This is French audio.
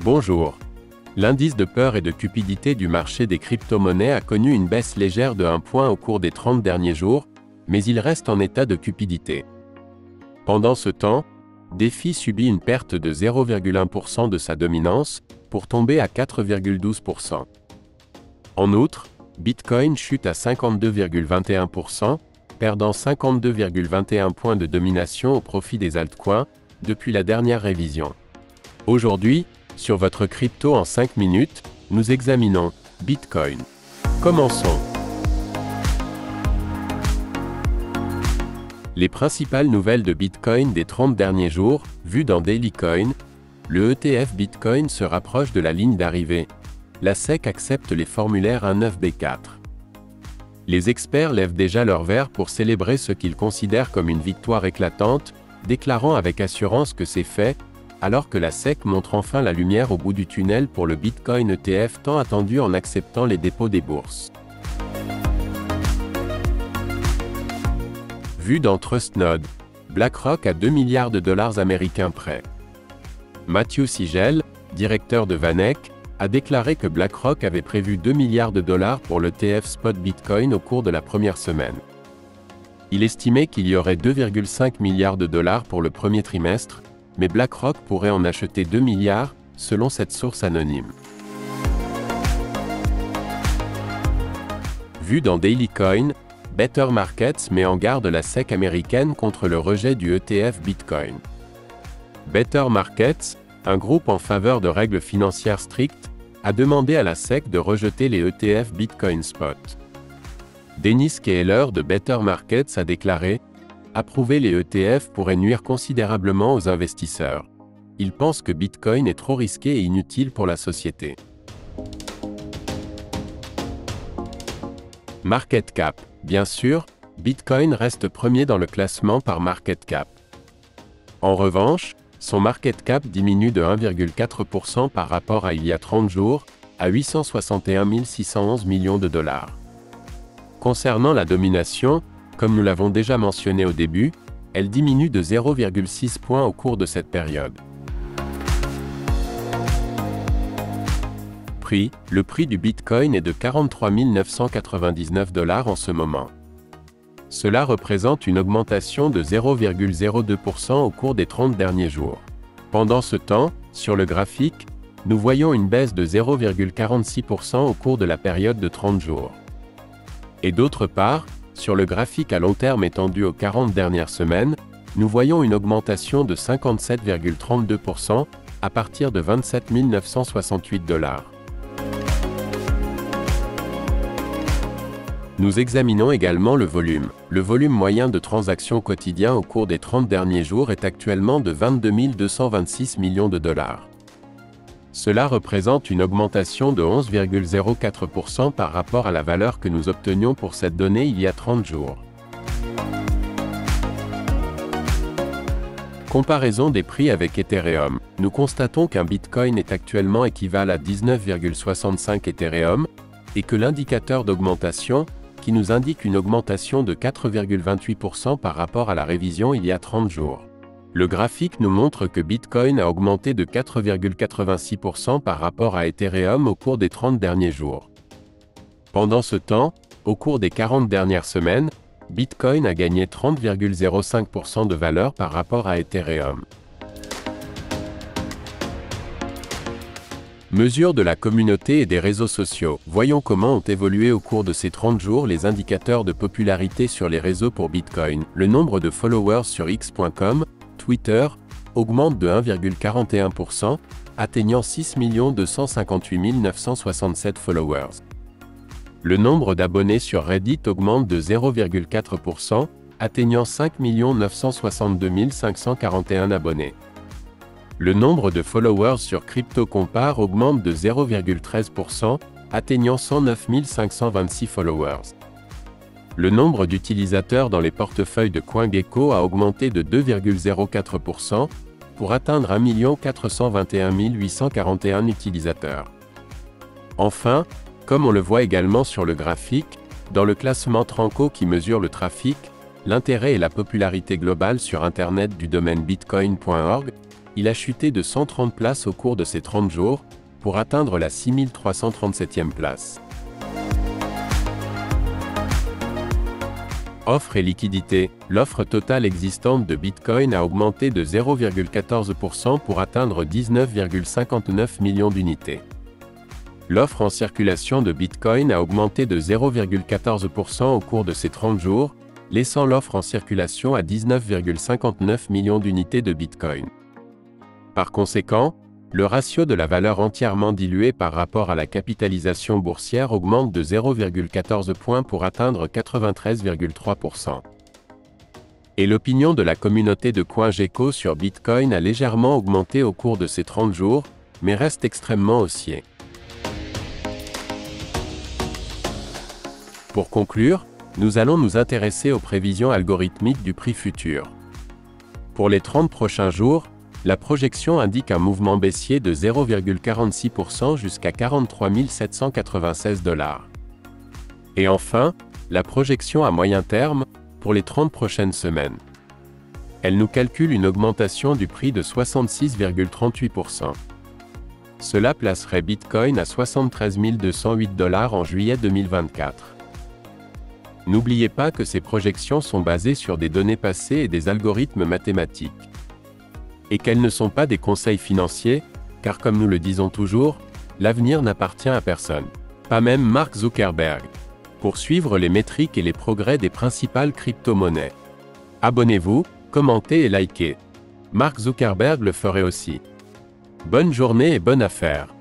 Bonjour. L'indice de peur et de cupidité du marché des crypto-monnaies a connu une baisse légère de 1 point au cours des 30 derniers jours, mais il reste en état de cupidité. Pendant ce temps, DeFi subit une perte de 0,1% de sa dominance, pour tomber à 4,12%. En outre, Bitcoin chute à 52,21%, perdant 52,21 points de domination au profit des altcoins, depuis la dernière révision. Aujourd'hui, sur votre crypto en 5 minutes, nous examinons Bitcoin. Commençons. Les principales nouvelles de Bitcoin des 30 derniers jours, vues dans Daily Coin, le ETF Bitcoin se rapproche de la ligne d'arrivée. La SEC accepte les formulaires 19B4. Les experts lèvent déjà leur verre pour célébrer ce qu'ils considèrent comme une victoire éclatante, déclarant avec assurance que c'est fait, alors que la SEC montre enfin la lumière au bout du tunnel pour le Bitcoin ETF tant attendu en acceptant les dépôts des bourses. Vu dans TrustNode, BlackRock a 2 milliards de dollars américains prêts. Matthew Sigel, directeur de VanEck, a déclaré que BlackRock avait prévu 2 milliards de dollars pour l'ETF Spot Bitcoin au cours de la première semaine. Il estimait qu'il y aurait 2,5 milliards de dollars pour le premier trimestre, mais BlackRock pourrait en acheter 2 milliards, selon cette source anonyme. Vu dans Daily Coin, Better Markets met en garde la SEC américaine contre le rejet du ETF Bitcoin. Better Markets, un groupe en faveur de règles financières strictes, a demandé à la SEC de rejeter les ETF Bitcoin Spot. Dennis Kehler de Better Markets a déclaré « Approuver les ETF pourrait nuire considérablement aux investisseurs. Il pense que Bitcoin est trop risqué et inutile pour la société. » Market Cap. Bien sûr, Bitcoin reste premier dans le classement par market cap. En revanche, son market cap diminue de 1,4% par rapport à il y a 30 jours, à 861 611 millions de dollars. Concernant la domination, comme nous l'avons déjà mentionné au début, elle diminue de 0,6 points au cours de cette période. Prix. Le prix du Bitcoin est de 43 999 $ en ce moment. Cela représente une augmentation de 0,02% au cours des 30 derniers jours. Pendant ce temps, sur le graphique, nous voyons une baisse de 0,46% au cours de la période de 30 jours. Et d'autre part, sur le graphique à long terme étendu aux 40 dernières semaines, nous voyons une augmentation de 57,32% à partir de 27 968 $. Nous examinons également le volume. Le volume moyen de transactions quotidien au cours des 30 derniers jours est actuellement de 22 226 millions de dollars. Cela représente une augmentation de 11,04% par rapport à la valeur que nous obtenions pour cette donnée il y a 30 jours. Comparaison des prix avec Ethereum. Nous constatons qu'un Bitcoin est actuellement équivalent à 19,65 Ethereum, et que l'indicateur d'augmentation, qui nous indique une augmentation de 4,28% par rapport à la révision il y a 30 jours. Le graphique nous montre que Bitcoin a augmenté de 4,86% par rapport à Ethereum au cours des 30 derniers jours. Pendant ce temps, au cours des 40 dernières semaines, Bitcoin a gagné 30,05% de valeur par rapport à Ethereum. Mesures de la communauté et des réseaux sociaux. Voyons comment ont évolué au cours de ces 30 jours les indicateurs de popularité sur les réseaux pour Bitcoin. Le nombre de followers sur x.com, Twitter, augmente de 1,41%, atteignant 6 258 967 followers. Le nombre d'abonnés sur Reddit augmente de 0,4%, atteignant 5 962 541 abonnés. Le nombre de followers sur CryptoCompare augmente de 0,13%, atteignant 109 526 followers. Le nombre d'utilisateurs dans les portefeuilles de CoinGecko a augmenté de 2,04%, pour atteindre 1 421 841 utilisateurs. Enfin, comme on le voit également sur le graphique, dans le classement Tranco qui mesure le trafic, l'intérêt et la popularité globale sur Internet du domaine bitcoin.org, il a chuté de 130 places au cours de ces 30 jours, pour atteindre la 6337e place. Offre et liquidité. L'offre totale existante de Bitcoin a augmenté de 0,14% pour atteindre 19,59 millions d'unités. L'offre en circulation de Bitcoin a augmenté de 0,14% au cours de ces 30 jours, laissant l'offre en circulation à 19,59 millions d'unités de Bitcoin. Par conséquent, le ratio de la valeur entièrement diluée par rapport à la capitalisation boursière augmente de 0,14 points pour atteindre 93,3%. Et l'opinion de la communauté de CoinGecko sur Bitcoin a légèrement augmenté au cours de ces 30 jours, mais reste extrêmement haussier. Pour conclure, nous allons nous intéresser aux prévisions algorithmiques du prix futur. Pour les 30 prochains jours, la projection indique un mouvement baissier de 0,46% jusqu'à 43 796 $. Et enfin, la projection à moyen terme, pour les 30 prochaines semaines. Elle nous calcule une augmentation du prix de 66,38%. Cela placerait Bitcoin à 73 208 $ en juillet 2024. N'oubliez pas que ces projections sont basées sur des données passées et des algorithmes mathématiques. Et qu'elles ne sont pas des conseils financiers, car comme nous le disons toujours, l'avenir n'appartient à personne. Pas même Mark Zuckerberg. Pour suivre les métriques et les progrès des principales crypto-monnaies. Abonnez-vous, commentez et likez. Mark Zuckerberg le ferait aussi. Bonne journée et bonne affaire.